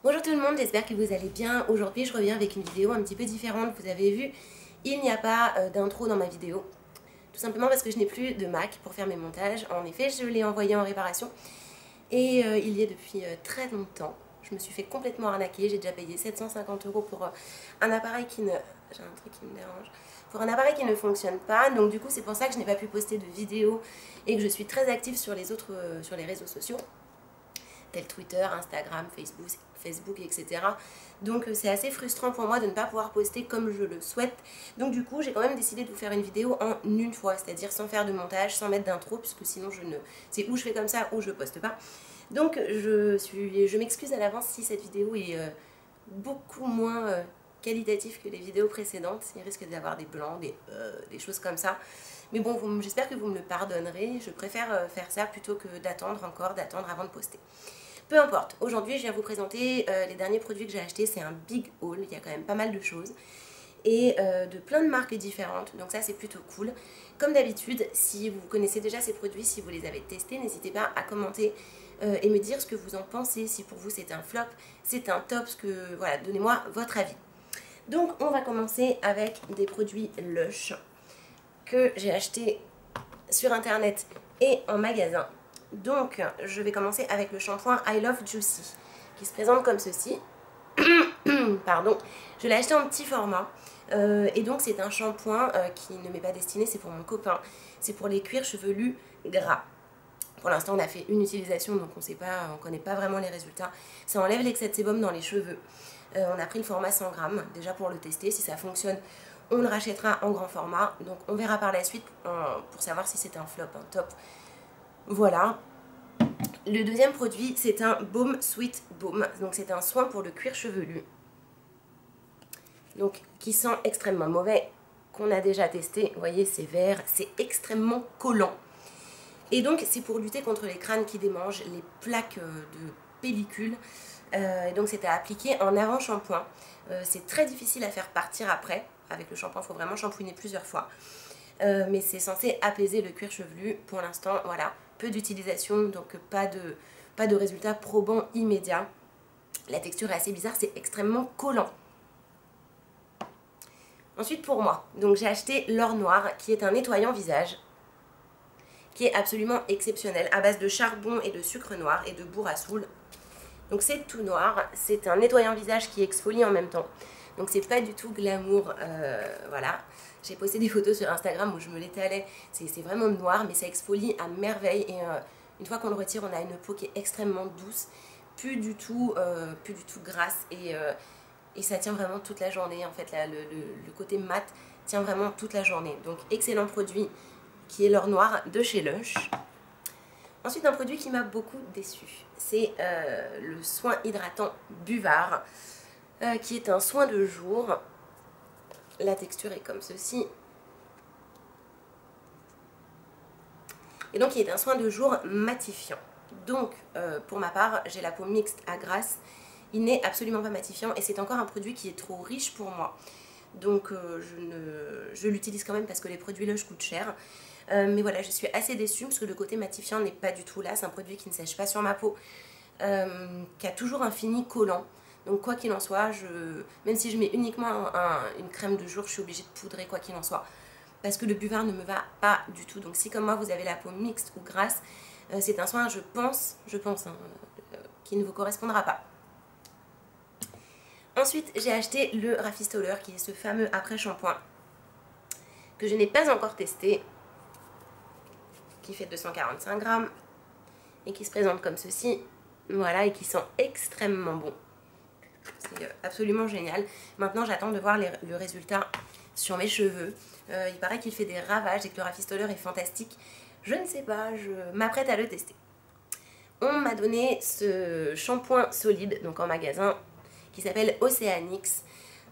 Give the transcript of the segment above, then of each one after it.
Bonjour tout le monde, j'espère que vous allez bien. Aujourd'hui je reviens avec une vidéo un petit peu différente. Vous avez vu, il n'y a pas d'intro dans ma vidéo. Tout simplement parce que je n'ai plus de Mac pour faire mes montages. En effet, je l'ai envoyé en réparation et il y est depuis très longtemps. Je me suis fait complètement arnaquer, j'ai déjà payé 750 € pour un appareil qui ne... J'ai un truc qui me dérange. Pour un appareil qui ne fonctionne pas, donc du coup c'est pour ça que je n'ai pas pu poster de vidéos et que je suis très active sur les autres, sur les réseaux sociaux, tels Twitter, Instagram, Facebook, etc. Donc c'est assez frustrant pour moi de ne pas pouvoir poster comme je le souhaite. Donc du coup j'ai quand même décidé de vous faire une vidéo en une fois, c'est-à-dire sans faire de montage, sans mettre d'intro, puisque sinon c'est ou je fais comme ça ou je poste pas. Donc je m'excuse à l'avance si cette vidéo est beaucoup moins qualitative que les vidéos précédentes. Il risque d'y avoir des blancs, des choses comme ça. Mais bon, j'espère que vous me le pardonnerez. Je préfère faire ça plutôt que d'attendre avant de poster. Peu importe, aujourd'hui je viens vous présenter les derniers produits que j'ai achetés. C'est un big haul, il y a quand même pas mal de choses et de plein de marques différentes, donc ça c'est plutôt cool. Comme d'habitude, si vous connaissez déjà ces produits, si vous les avez testés, n'hésitez pas à commenter et me dire ce que vous en pensez, si pour vous c'est un flop, c'est un top, voilà, donnez-moi votre avis. Donc on va commencer avec des produits Lush que j'ai achetés sur internet et en magasin. Donc je vais commencer avec le shampoing I Love Juicy qui se présente comme ceci. Pardon, je l'ai acheté en petit format et donc c'est un shampoing qui ne m'est pas destiné, c'est pour mon copain, c'est pour les cuirs chevelus gras. Pour l'instant on a fait une utilisation donc on connaît pas vraiment les résultats. Ça enlève l'excès de sébum dans les cheveux. On a pris le format 100 grammes déjà pour le tester, si ça fonctionne on le rachètera en grand format, donc on verra par la suite pour savoir si c'est un flop, un top. Voilà. Le deuxième produit, c'est un Baume Sweet Baume. Donc c'est un soin pour le cuir chevelu. Donc qui sent extrêmement mauvais, qu'on a déjà testé. Vous voyez, c'est vert, c'est extrêmement collant. Et donc c'est pour lutter contre les crânes qui démangent, les plaques de pellicule. Donc c'est à appliquer en avant-shampoing. C'est très difficile à faire partir après. Avec le shampoing, il faut vraiment shampouiner plusieurs fois. Mais c'est censé apaiser le cuir chevelu. Pour l'instant, voilà, peu d'utilisation, donc pas de résultats probants immédiats. La texture est assez bizarre, c'est extrêmement collant. Ensuite pour moi, donc j'ai acheté l'Or Noir qui est un nettoyant visage qui est absolument exceptionnel à base de charbon et de sucre noir et de bourrasoul. Donc c'est tout noir, c'est un nettoyant visage qui exfolie en même temps. Donc c'est pas du tout glamour, voilà. J'ai posté des photos sur Instagram où je me l'étalais, c'est vraiment noir mais ça exfolie à merveille et une fois qu'on le retire on a une peau qui est extrêmement douce, plus du tout grasse et ça tient vraiment toute la journée en fait, là, le côté mat tient vraiment toute la journée. Donc excellent produit qui est l'Or Noir de chez Lush. Ensuite un produit qui m'a beaucoup déçue, c'est le soin hydratant Buvard. Qui est un soin de jour. La texture est comme ceci. Et donc il est un soin de jour matifiant. Donc pour ma part, j'ai la peau mixte à grasse. Il n'est absolument pas matifiant et c'est encore un produit qui est trop riche pour moi. Donc je l'utilise quand même parce que les produits Lush coûtent cher. Mais voilà, je suis assez déçue parce que le côté matifiant n'est pas du tout là. C'est un produit qui ne sèche pas sur ma peau, qui a toujours un fini collant. Donc quoi qu'il en soit, même si je mets uniquement une crème de jour, je suis obligée de poudrer quoi qu'il en soit. Parce que le Buvard ne me va pas du tout. Donc si comme moi vous avez la peau mixte ou grasse, c'est un soin, je pense hein, qui ne vous correspondra pas. Ensuite, j'ai acheté le Rafistoler, qui est ce fameux après-shampoing que je n'ai pas encore testé, qui fait 245 grammes et qui se présente comme ceci. Voilà, et qui sent extrêmement bon. C'est absolument génial. Maintenant j'attends de voir le résultat sur mes cheveux. Il paraît qu'il fait des ravages et que le Rafistoler est fantastique. Je ne sais pas, je m'apprête à le tester. On m'a donné ce shampoing solide, donc en magasin, qui s'appelle Oceanix.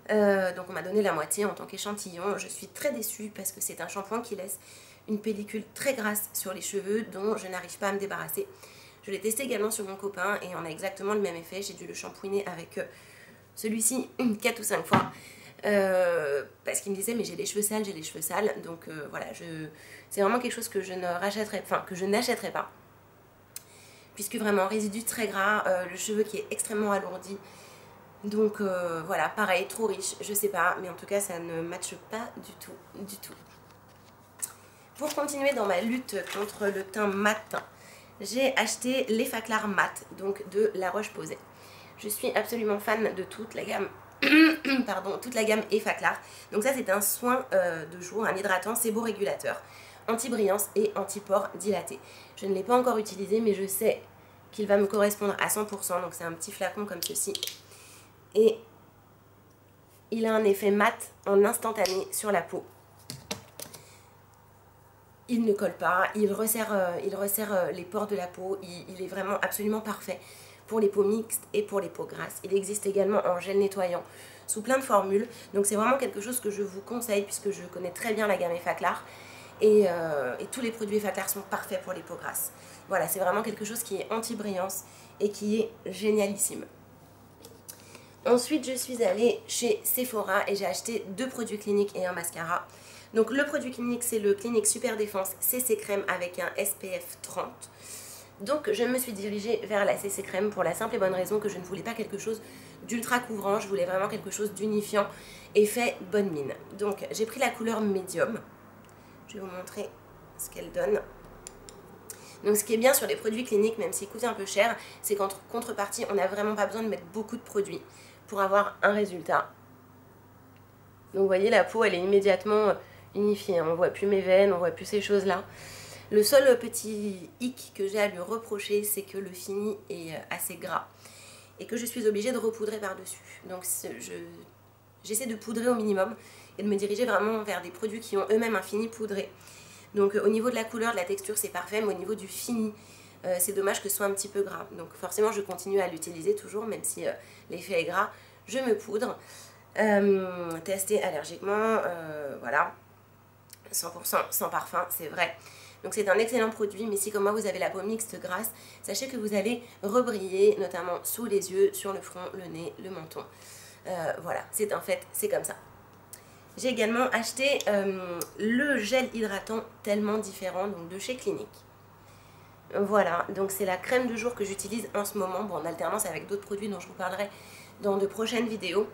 Donc on m'a donné la moitié en tant qu'échantillon. Je suis très déçue parce que c'est un shampoing qui laisse une pellicule très grasse sur les cheveux dont je n'arrive pas à me débarrasser. Je l'ai testé également sur mon copain et on a exactement le même effet. J'ai dû le shampouiner avec celui-ci 4 ou 5 fois parce qu'il me disait mais j'ai les cheveux sales, donc voilà, c'est vraiment quelque chose que je ne rachèterai, enfin que je n'achèterai pas. puisque vraiment résidu très gras, le cheveu qui est extrêmement alourdi. Donc voilà, pareil, trop riche, je sais pas, mais en tout cas ça ne matche pas du tout, du tout. Pour continuer dans ma lutte contre le teint mat, j'ai acheté les Faclar mat, donc de La Roche-Posay. Je suis absolument fan de toute la gamme, pardon, toute la gamme Effaclar. Donc ça c'est un soin de jour, un hydratant séborégulateur, anti-brillance et anti-pores dilatés. Je ne l'ai pas encore utilisé, mais je sais qu'il va me correspondre à 100%, donc c'est un petit flacon comme ceci. Et il a un effet mat en instantané sur la peau. Il ne colle pas, il resserre les pores de la peau, il est vraiment absolument parfait pour les peaux mixtes et pour les peaux grasses. Il existe également en gel nettoyant sous plein de formules, donc c'est vraiment quelque chose que je vous conseille puisque je connais très bien la gamme Effaclar et tous les produits Effaclar sont parfaits pour les peaux grasses. Voilà, c'est vraiment quelque chose qui est anti-brillance et qui est génialissime. Ensuite, je suis allée chez Sephora et j'ai acheté 2 produits cliniques et un mascara. Donc le produit clinique, c'est le Clinique Super Défense CC Crème avec un SPF 30. Donc je me suis dirigée vers la CC Crème pour la simple et bonne raison que je ne voulais pas quelque chose d'ultra couvrant. Je voulais vraiment quelque chose d'unifiant et fait bonne mine. Donc j'ai pris la couleur médium. Je vais vous montrer ce qu'elle donne. Donc ce qui est bien sur les produits cliniques, même s'ils coûtent un peu cher, c'est qu'en contrepartie, on n'a vraiment pas besoin de mettre beaucoup de produits pour avoir un résultat. Donc vous voyez, la peau, elle est immédiatement unifiée. On ne voit plus mes veines, on ne voit plus ces choses-là. Le seul petit hic que j'ai à lui reprocher, c'est que le fini est assez gras et que je suis obligée de repoudrer par-dessus. Donc j'essaie de poudrer au minimum et de me diriger vraiment vers des produits qui ont eux-mêmes un fini poudré. Donc au niveau de la couleur, de la texture, c'est parfait, mais au niveau du fini, c'est dommage que ce soit un petit peu gras. Donc forcément, je continue à l'utiliser toujours, même si l'effet est gras. Je me poudre. Testé allergiquement, voilà. 100% sans parfum, c'est vrai. Donc c'est un excellent produit, mais si comme moi vous avez la peau mixte grasse, sachez que vous allez rebriller, notamment sous les yeux, sur le front, le nez, le menton. Voilà, c'est un fait, c'est comme ça. J'ai également acheté le gel hydratant tellement différent, donc de chez Clinique. Voilà, donc c'est la crème de jour que j'utilise en ce moment, bon, en alternance avec d'autres produits dont je vous parlerai dans de prochaines vidéos.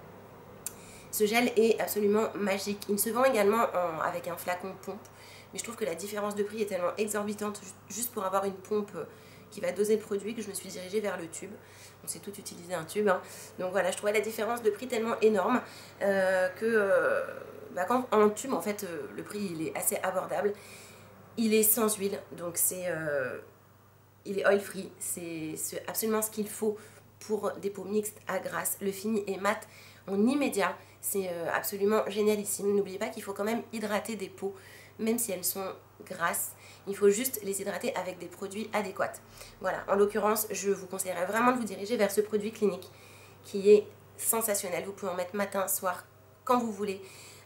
Ce gel est absolument magique. Il se vend également avec un flacon pompe, mais je trouve que la différence de prix est tellement exorbitante juste pour avoir une pompe qui va doser le produit que je me suis dirigée vers le tube. On sait tout utiliser un tube, hein. Donc voilà, je trouvais la différence de prix tellement énorme quand en tube, en fait, le prix il est assez abordable. Il est sans huile, donc il est oil free. C'est absolument ce qu'il faut pour des peaux mixtes à grasse. Le fini est mat en immédiat. C'est absolument génialissime. N'oubliez pas qu'il faut quand même hydrater des peaux, même si elles sont grasses. Il faut juste les hydrater avec des produits adéquats. Voilà, en l'occurrence, je vous conseillerais vraiment de vous diriger vers ce produit clinique qui est sensationnel. Vous pouvez en mettre matin, soir, quand vous voulez.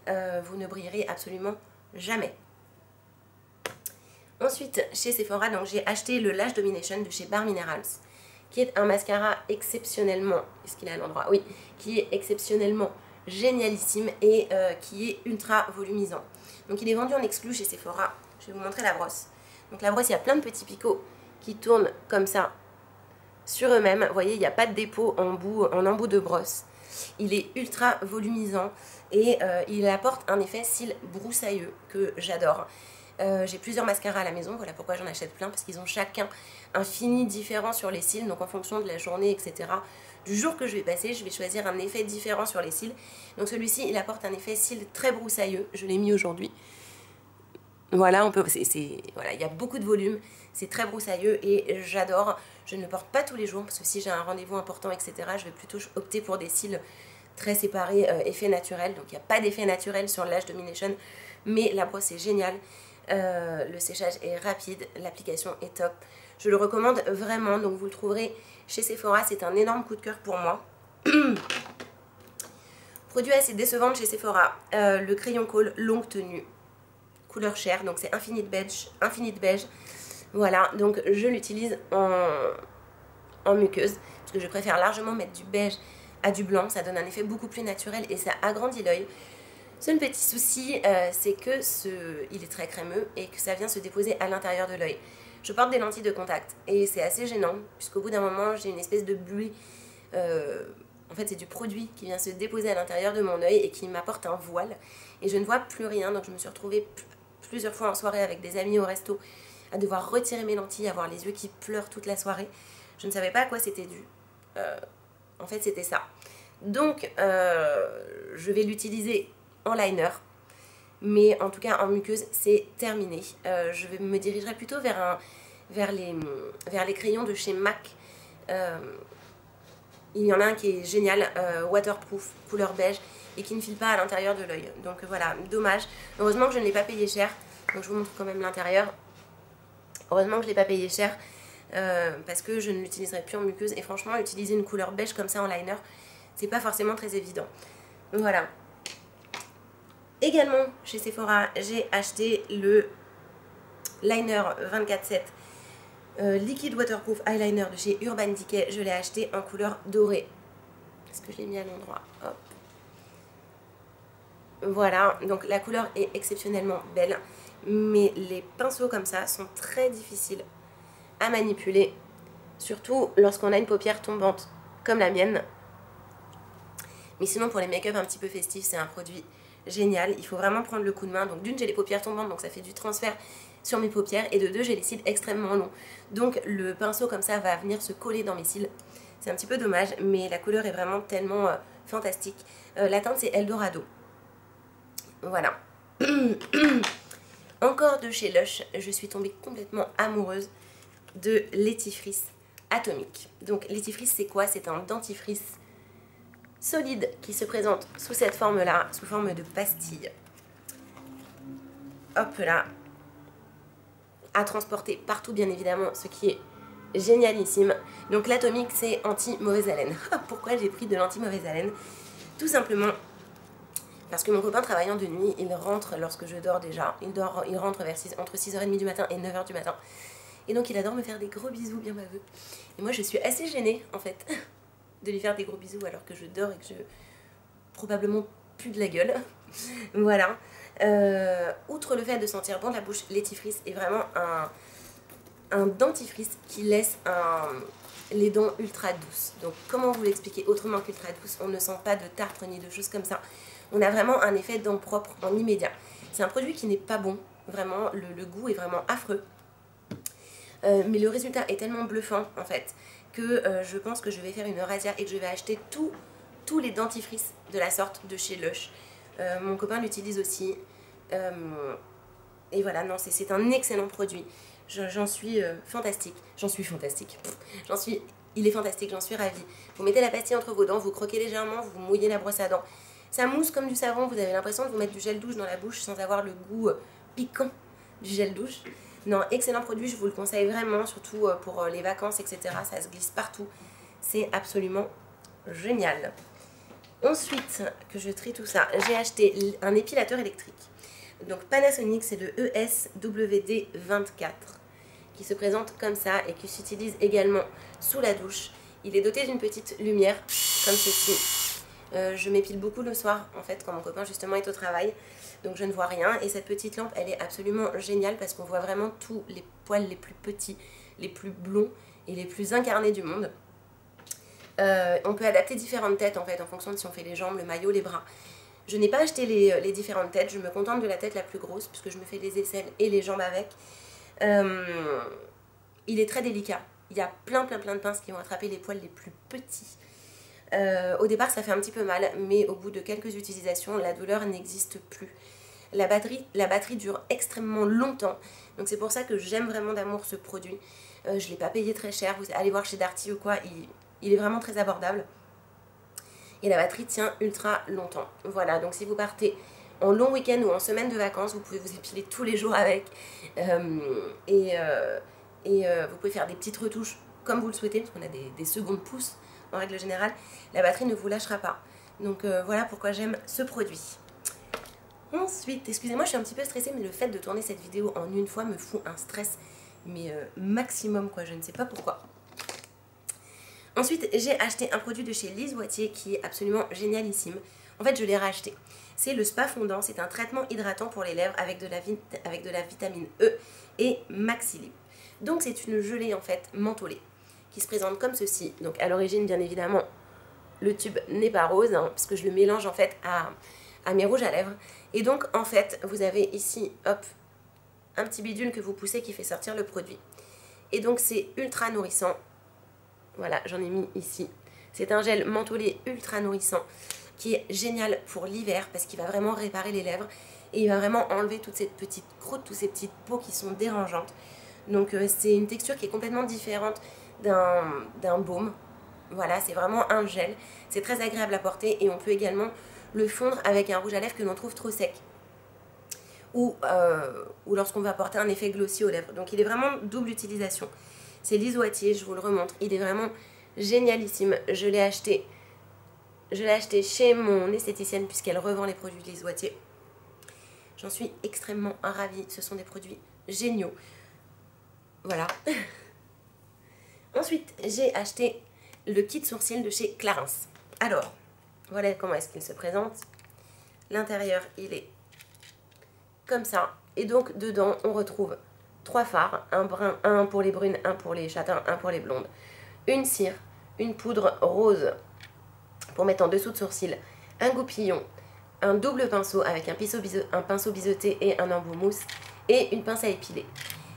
Vous ne brillerez absolument jamais. Ensuite, chez Sephora, donc j'ai acheté le Lash Domination de chez Bare Minerals, qui est un mascara exceptionnellement, est-ce qu'il est à l'endroit? Oui, qui est exceptionnellement génialissime et qui est ultra volumisant. Donc il est vendu en exclu chez Sephora. Je vais vous montrer la brosse. Donc la brosse, il y a plein de petits picots qui tournent comme ça sur eux-mêmes. Vous voyez, il n'y a pas de dépôt en embout de brosse. Il est ultra volumisant et il apporte un effet cils broussailleux que j'adore. J'ai plusieurs mascaras à la maison, voilà pourquoi j'en achète plein, parce qu'ils ont chacun un fini différent sur les cils, donc en fonction de la journée, etc. Du jour que je vais passer, je vais choisir un effet différent sur les cils. Donc celui-ci, il apporte un effet cils très broussailleux, je l'ai mis aujourd'hui. Voilà, voilà, il y a beaucoup de volume, c'est très broussailleux et j'adore. Je ne le porte pas tous les jours, parce que si j'ai un rendez-vous important, etc., je vais plutôt opter pour des cils très séparés, effet naturel. Donc il n'y a pas d'effet naturel sur le Lash Domination, mais la brosse est géniale. Le séchage est rapide, l'application est top. Je le recommande vraiment, donc vous le trouverez chez Sephora, c'est un énorme coup de cœur pour moi. Produit assez décevant de chez Sephora, le crayon Kohl longue tenue, couleur chair, donc c'est Infinite Beige. Voilà, donc je l'utilise en muqueuse, parce que je préfère largement mettre du beige à du blanc, ça donne un effet beaucoup plus naturel et ça agrandit l'œil. Seul petit souci, c'est que il est très crémeux et que ça vient se déposer à l'intérieur de l'œil. Je porte des lentilles de contact et c'est assez gênant puisqu'au bout d'un moment j'ai une espèce de bulle. En fait c'est du produit qui vient se déposer à l'intérieur de mon œil et qui m'apporte un voile et je ne vois plus rien. Donc je me suis retrouvée plusieurs fois en soirée avec des amis au resto à devoir retirer mes lentilles, avoir les yeux qui pleurent toute la soirée. Je ne savais pas à quoi c'était dû. En fait c'était ça. Donc je vais l'utiliser en liner. Mais en tout cas en muqueuse c'est terminé. Je me dirigerai plutôt vers les crayons de chez MAC. Il y en a un qui est génial, waterproof, couleur beige et qui ne file pas à l'intérieur de l'œil. Donc voilà, dommage. Heureusement que je ne l'ai pas payé cher. Donc je vous montre quand même l'intérieur. Heureusement que je ne l'ai pas payé cher parce que je ne l'utiliserai plus en muqueuse. Et franchement, utiliser une couleur beige comme ça en liner, c'est pas forcément très évident. Voilà. Également, chez Sephora, j'ai acheté le liner 24/7 liquide waterproof eyeliner de chez Urban Decay. Je l'ai acheté en couleur dorée. Est-ce que je l'ai mis à l'endroit? Hop. Voilà, donc la couleur est exceptionnellement belle. Mais les pinceaux comme ça sont très difficiles à manipuler. Surtout lorsqu'on a une paupière tombante comme la mienne. Mais sinon, pour les make-up un petit peu festifs, c'est un produit génial. Il faut vraiment prendre le coup de main. Donc d'une, j'ai les paupières tombantes, donc ça fait du transfert sur mes paupières. Et de deux, j'ai les cils extrêmement longs. Donc le pinceau comme ça va venir se coller dans mes cils. C'est un petit peu dommage, mais la couleur est vraiment tellement fantastique. La teinte, c'est Eldorado. Voilà. Encore de chez Lush, je suis tombée complètement amoureuse de l'étifrice atomique. Donc l'étifrice, c'est quoi? C'est un dentifrice solide qui se présente sous cette forme-là, sous forme de pastille. Hop là. À transporter partout, bien évidemment, ce qui est génialissime. Donc l'atomique, c'est anti-mauvaise haleine. Pourquoi j'ai pris de l'anti-mauvaise haleine? Tout simplement parce que mon copain travaillant de nuit, il rentre lorsque je dors déjà. Il rentre entre 6h30 du matin et 9h du matin. Et donc il adore me faire des gros bisous bien baveux. Et moi je suis assez gênée en fait de lui faire des gros bisous alors que je dors et que je probablement pue de la gueule. Voilà. Outre le fait de sentir bon de la bouche, l'étifrice est vraiment un dentifrice qui laisse les dents ultra douces. Donc comment vous l'expliquer autrement qu'ultra douce? On ne sent pas de tartre ni de choses comme ça. On a vraiment un effet dents propres en immédiat. C'est un produit qui n'est pas bon, vraiment, le goût est vraiment affreux. Mais le résultat est tellement bluffant en fait que je pense que je vais faire une razzia et que je vais acheter tous les dentifrices de la sorte de chez Lush. Mon copain l'utilise aussi. Et voilà, non, c'est un excellent produit. J'en suis fantastique. Il est fantastique, j'en suis ravie. Vous mettez la pastille entre vos dents, vous croquez légèrement, vous mouillez la brosse à dents. Ça mousse comme du savon, vous avez l'impression de vous mettre du gel douche dans la bouche sans avoir le goût piquant du gel douche. Non, excellent produit, je vous le conseille vraiment, surtout pour les vacances, etc. Ça se glisse partout. C'est absolument génial. Ensuite, que je trie tout ça, j'ai acheté un épilateur électrique. Donc Panasonic, c'est le ESWD24 qui se présente comme ça et qui s'utilise également sous la douche. Il est doté d'une petite lumière comme ceci. Je m'épile beaucoup le soir en fait quand mon copain justement est au travail, donc je ne vois rien. Et cette petite lampe, elle est absolument géniale parce qu'on voit vraiment tous les poils les plus petits, les plus blonds et les plus incarnés du monde. On peut adapter différentes têtes en fait en fonction de si on fait les jambes, le maillot, les bras. Je n'ai pas acheté les différentes têtes, je me contente de la tête la plus grosse puisque je me fais les aisselles et les jambes avec. Il est très délicat, il y a plein de pinces qui vont attraper les poils les plus petits. Au départ ça fait un petit peu mal, mais au bout de quelques utilisations la douleur n'existe plus. La batterie dure extrêmement longtemps, donc c'est pour ça que j'aime vraiment d'amour ce produit. Je ne l'ai pas payé très cher, vous allez voir chez Darty ou quoi, il est vraiment très abordable. Et la batterie tient ultra longtemps. Voilà, donc si vous partez en long week-end ou en semaine de vacances, vous pouvez vous épiler tous les jours avec. Vous pouvez faire des petites retouches comme vous le souhaitez, parce qu'on a des secondes pouces en règle générale. La batterie ne vous lâchera pas. Donc voilà pourquoi j'aime ce produit. Ensuite, excusez-moi, je suis un petit peu stressée, mais le fait de tourner cette vidéo en une fois me fout un stress, mais maximum quoi, je ne sais pas pourquoi. Ensuite, j'ai acheté un produit de chez Lise Wattier qui est absolument génialissime. En fait, je l'ai racheté. C'est le Spa Fondant, c'est un traitement hydratant pour les lèvres avec de la vitamine E et Maxilip. Donc c'est une gelée en fait mentholée qui se présente comme ceci. Donc à l'origine bien évidemment le tube n'est pas rose hein, parce que je le mélange en fait à mes rouges à lèvres. Et donc en fait vous avez ici hop un petit bidule que vous poussez qui fait sortir le produit. Et donc c'est ultra nourrissant. Voilà, j'en ai mis ici. C'est un gel mentholé ultra nourrissant qui est génial pour l'hiver parce qu'il va vraiment réparer les lèvres et il va vraiment enlever toutes ces petites croûtes, toutes ces petites peaux qui sont dérangeantes. Donc c'est une texture qui est complètement différente d'un baume. Voilà, c'est vraiment un gel. C'est très agréable à porter et on peut également le fondre avec un rouge à lèvres que l'on trouve trop sec. Ou lorsqu'on va apporter un effet glossy aux lèvres. Donc il est vraiment double utilisation. C'est l'Isoatier, je vous le remontre. Il est vraiment génialissime. Je l'ai acheté chez mon esthéticienne puisqu'elle revend les produits de l'Isoatier. J'en suis extrêmement ravie. Ce sont des produits géniaux. Voilà. Ensuite, j'ai acheté le kit sourcil de chez Clarins. Alors, voilà comment est-ce qu'il se présente. L'intérieur, il est comme ça. Et donc, dedans, on retrouve 3 fards. Un brun, un pour les brunes, un pour les châtains, un pour les blondes. Une cire, une poudre rose pour mettre en dessous de sourcil, un goupillon, un double pinceau avec un pinceau biseauté et un embout mousse et une pince à épiler.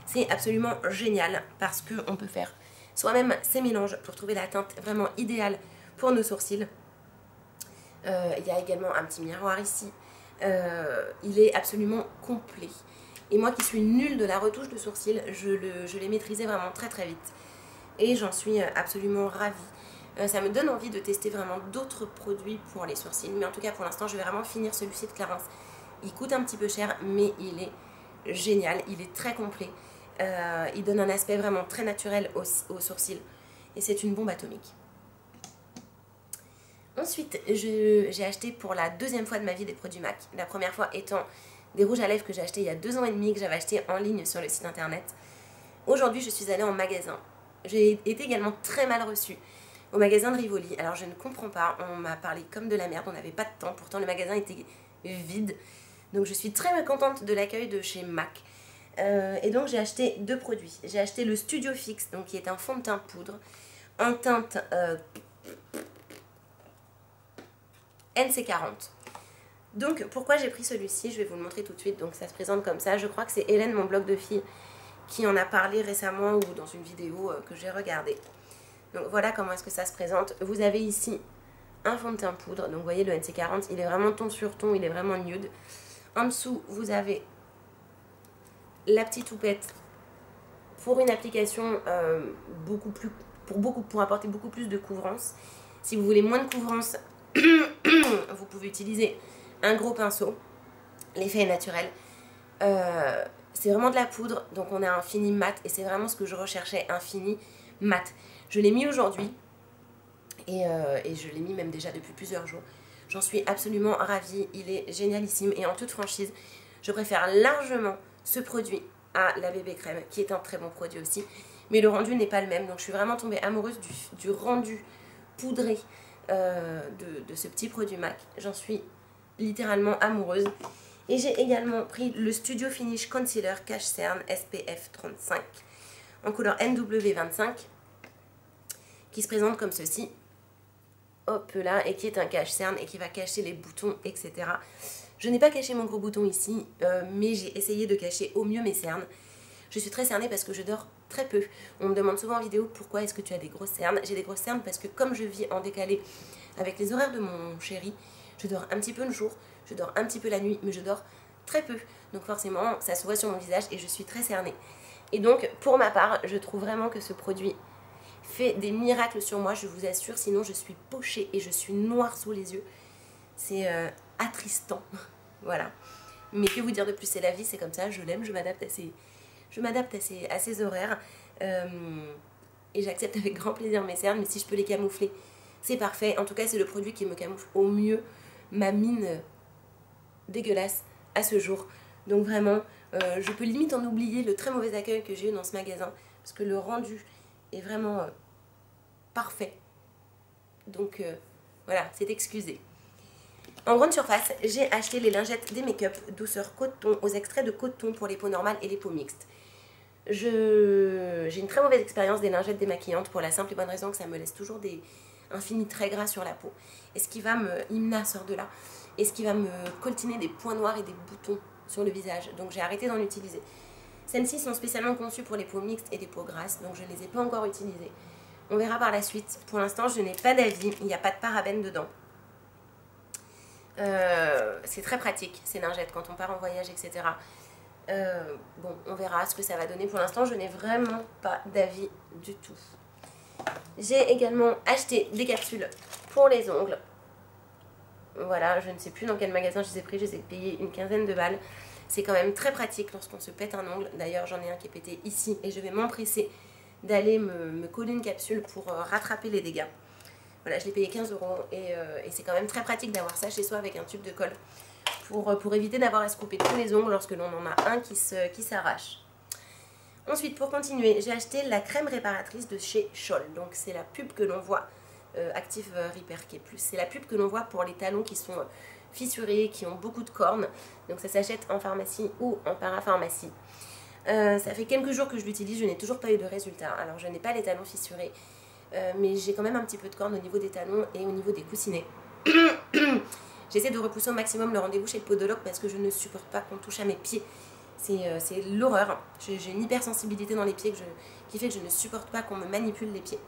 C'est absolument génial parce qu'on peut faire soi-même ces mélanges pour trouver la teinte vraiment idéale pour nos sourcils. Il y a également un petit miroir ici. Il est absolument complet. Et moi qui suis nulle de la retouche de sourcils, je l'ai maîtrisé vraiment très très vite. Et j'en suis absolument ravie. Ça me donne envie de tester vraiment d'autres produits pour les sourcils. Mais en tout cas pour l'instant je vais vraiment finir celui-ci de Clarins. Il coûte un petit peu cher mais il est génial. Il est très complet. Il donne un aspect vraiment très naturel aux sourcils. Et c'est une bombe atomique. Ensuite, j'ai acheté pour la deuxième fois de ma vie des produits MAC. La première fois étant des rouges à lèvres que j'ai acheté il y a 2 ans et demi, que j'avais acheté en ligne sur le site internet. Aujourd'hui, je suis allée en magasin. J'ai été également très mal reçue au magasin de Rivoli. Alors, je ne comprends pas. On m'a parlé comme de la merde. On n'avait pas de temps. Pourtant, le magasin était vide. Donc, je suis très mécontente de l'accueil de chez MAC. Et donc, j'ai acheté 2 produits. J'ai acheté le Studio Fix, donc, qui est un fond de teint poudre en teinte NC40. Donc pourquoi j'ai pris celui-ci, je vais vous le montrer tout de suite. Donc ça se présente comme ça. Je crois que c'est Hélène, mon blog de fille, qui en a parlé récemment ou dans une vidéo que j'ai regardée. Donc voilà comment est-ce que ça se présente. Vous avez ici un fond de teint poudre. Donc vous voyez le NC40, il est vraiment ton sur ton, il est vraiment nude. En dessous vous avez la petite houppette pour une application pour apporter beaucoup plus de couvrance. Si vous voulez moins de couvrance, vous pouvez utiliser un gros pinceau. L'effet est naturel. C'est vraiment de la poudre, donc on a un fini mat et c'est vraiment ce que je recherchais, un fini mat. Je l'ai mis aujourd'hui et je l'ai mis même déjà depuis plusieurs jours. J'en suis absolument ravie, il est génialissime et en toute franchise, je préfère largement ce produit à la bébé crème qui est un très bon produit aussi, mais le rendu n'est pas le même. Donc je suis vraiment tombée amoureuse du rendu poudré de ce petit produit MAC. J'en suis littéralement amoureuse. Et j'ai également pris le Studio Finish Concealer Cache Cerne SPF 35 en couleur NW25 qui se présente comme ceci. Hop là, et qui est un cache cerne et qui va cacher les boutons, etc. Je n'ai pas caché mon gros bouton ici, mais j'ai essayé de cacher au mieux mes cernes. Je suis très cernée parce que je dors très peu. On me demande souvent en vidéo pourquoi est-ce que tu as des grosses cernes. J'ai des grosses cernes parce que comme je vis en décalé avec les horaires de mon chéri, je dors un petit peu le jour, je dors un petit peu la nuit, mais je dors très peu. Donc forcément, ça se voit sur mon visage et je suis très cernée. Et donc, pour ma part, je trouve vraiment que ce produit fait des miracles sur moi, je vous assure. Sinon, je suis pochée et je suis noire sous les yeux. C'est attristant. Voilà. Mais que vous dire de plus, c'est la vie, c'est comme ça, je l'aime, je m'adapte à ses horaires. Et j'accepte avec grand plaisir mes cernes, mais si je peux les camoufler, c'est parfait. En tout cas, c'est le produit qui me camoufle au mieux ma mine dégueulasse à ce jour. Donc vraiment, je peux limite en oublier le très mauvais accueil que j'ai eu dans ce magasin, parce que le rendu est vraiment parfait. Donc voilà, c'est excusé. En grande surface, j'ai acheté les lingettes des make-up douceur coton aux extraits de coton pour les peaux normales et les peaux mixtes. J'ai une très mauvaise expérience des lingettes démaquillantes pour la simple et bonne raison que ça me laisse toujours un fini très gras sur la peau. Et ce qui va Imna sort de là. Et ce qui va me coltiner des points noirs et des boutons sur le visage. Donc j'ai arrêté d'en utiliser. Celles-ci sont spécialement conçues pour les peaux mixtes et les peaux grasses. Donc je ne les ai pas encore utilisées. On verra par la suite. Pour l'instant, je n'ai pas d'avis. Il n'y a pas de parabènes dedans. C'est très pratique, ces lingettes, quand on part en voyage, etc. Bon, on verra ce que ça va donner. Pour l'instant, je n'ai vraiment pas d'avis du tout. J'ai également acheté des capsules pour les ongles. Voilà, je ne sais plus dans quel magasin je les ai pris. Je les ai payés une quinzaine de balles. C'est quand même très pratique lorsqu'on se pète un ongle. D'ailleurs, j'en ai un qui est pété ici et je vais m'empresser d'aller me coller une capsule pour rattraper les dégâts. Voilà, je l'ai payé 15 € et c'est quand même très pratique d'avoir ça chez soi avec un tube de colle pour éviter d'avoir à se couper tous les ongles lorsque l'on en a un qui s'arrache. Ensuite, pour continuer, j'ai acheté la crème réparatrice de chez Scholl. Donc c'est la pub que l'on voit, Active Repair qui est plus. C'est la pub que l'on voit pour les talons qui sont fissurés, qui ont beaucoup de cornes. Donc ça s'achète en pharmacie ou en parapharmacie. Ça fait quelques jours que je l'utilise, je n'ai toujours pas eu de résultat. Alors je n'ai pas les talons fissurés, mais j'ai quand même un petit peu de cornes au niveau des talons et au niveau des coussinets. J'essaie de repousser au maximum le rendez-vous chez le podologue parce que je ne supporte pas qu'on touche à mes pieds. C'est l'horreur. J'ai une hypersensibilité dans les pieds qui fait que je ne supporte pas qu'on me manipule les pieds.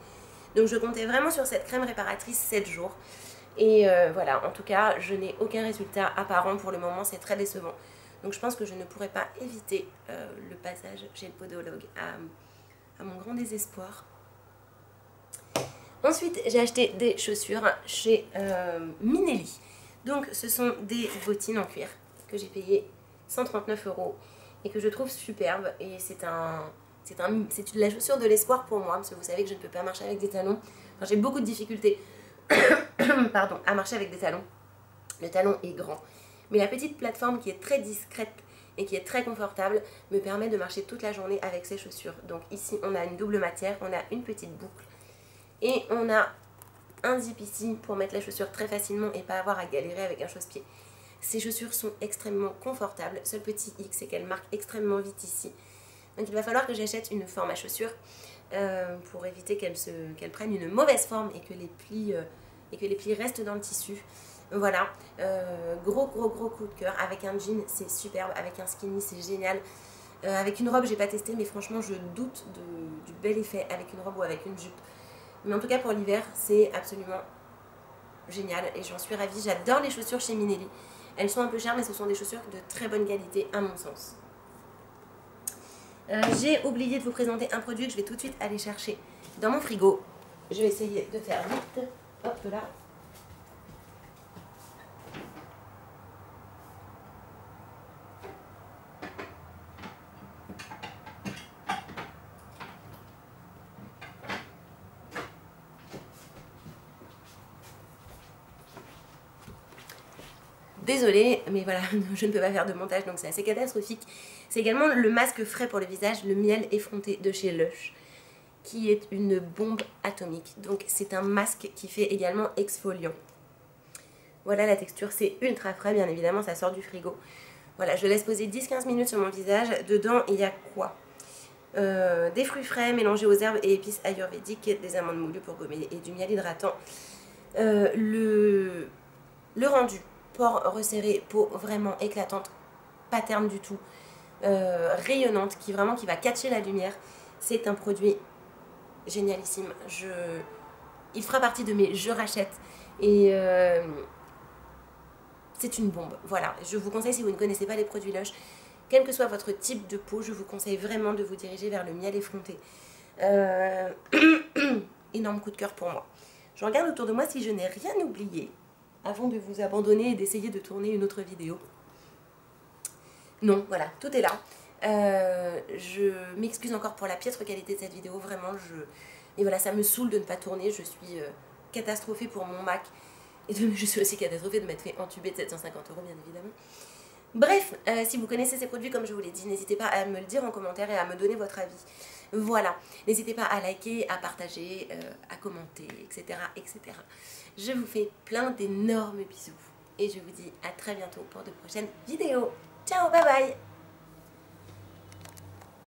Donc je comptais vraiment sur cette crème réparatrice 7 jours. Et voilà, en tout cas, je n'ai aucun résultat apparent pour le moment, c'est très décevant. Donc je pense que je ne pourrais pas éviter le passage chez le podologue à mon grand désespoir. Ensuite, j'ai acheté des chaussures chez Minelli. Donc ce sont des bottines en cuir que j'ai payé 139 € et que je trouve superbe. Et c'est la chaussure de l'espoir pour moi, parce que vous savez que je ne peux pas marcher avec des talons. Enfin, j'ai beaucoup de difficultés pardon, à marcher avec des talons. Le talon est grand. Mais la petite plateforme qui est très discrète et qui est très confortable me permet de marcher toute la journée avec ces chaussures. Donc ici, on a une double matière, on a une petite boucle et on a un zip ici pour mettre la chaussure très facilement et pas avoir à galérer avec un chausse-pied. Ces chaussures sont extrêmement confortables. Seul petit hic, c'est qu'elles marquent extrêmement vite ici. Donc il va falloir que j'achète une forme à chaussures pour éviter qu'elles prennent une mauvaise forme et que les plis restent dans le tissu. Voilà, gros coup de cœur. Avec un jean, c'est superbe. Avec un skinny, c'est génial. Avec une robe, j'ai pas testé, mais franchement, je doute du bel effet avec une robe ou avec une jupe. Mais en tout cas, pour l'hiver, c'est absolument génial et j'en suis ravie. J'adore les chaussures chez Minelli. Elles sont un peu chères, mais ce sont des chaussures de très bonne qualité, à mon sens. J'ai oublié de vous présenter un produit que je vais tout de suite aller chercher dans mon frigo. Je vais essayer de faire vite. Hop là. Désolée, mais voilà, je ne peux pas faire de montage, donc c'est assez catastrophique. C'est également le masque frais pour le visage, le miel effronté de chez Lush, qui est une bombe atomique. Donc c'est un masque qui fait également exfoliant. Voilà la texture, c'est ultra frais, bien évidemment, ça sort du frigo. Voilà, je laisse poser 10-15 minutes sur mon visage. Dedans, il y a quoi? Des fruits frais mélangés aux herbes et épices ayurvédiques, des amandes moulues pour gommer et du miel hydratant. Le rendu, pores resserrés, peau vraiment éclatante, pas terne du tout, rayonnante, qui va catcher la lumière. C'est un produit génialissime. Il fera partie de mes je rachète et c'est une bombe. Voilà, je vous conseille, si vous ne connaissez pas les produits Lush, quel que soit votre type de peau, je vous conseille vraiment de vous diriger vers le miel effronté. Énorme coup de cœur pour moi. Je regarde autour de moi si je n'ai rien oublié avant de vous abandonner et d'essayer de tourner une autre vidéo. Non, voilà, tout est là. Je m'excuse encore pour la piètre qualité de cette vidéo, vraiment, mais voilà, ça me saoule de ne pas tourner. Je suis catastrophée pour mon Mac et je suis aussi catastrophée de m'être fait entuber de 750 € bien évidemment. Bref, si vous connaissez ces produits comme je vous l'ai dit, n'hésitez pas à me le dire en commentaire et à me donner votre avis. Voilà, n'hésitez pas à liker, à partager, à commenter, etc., etc. Je vous fais plein d'énormes bisous et je vous dis à très bientôt pour de prochaines vidéos. Ciao, bye bye!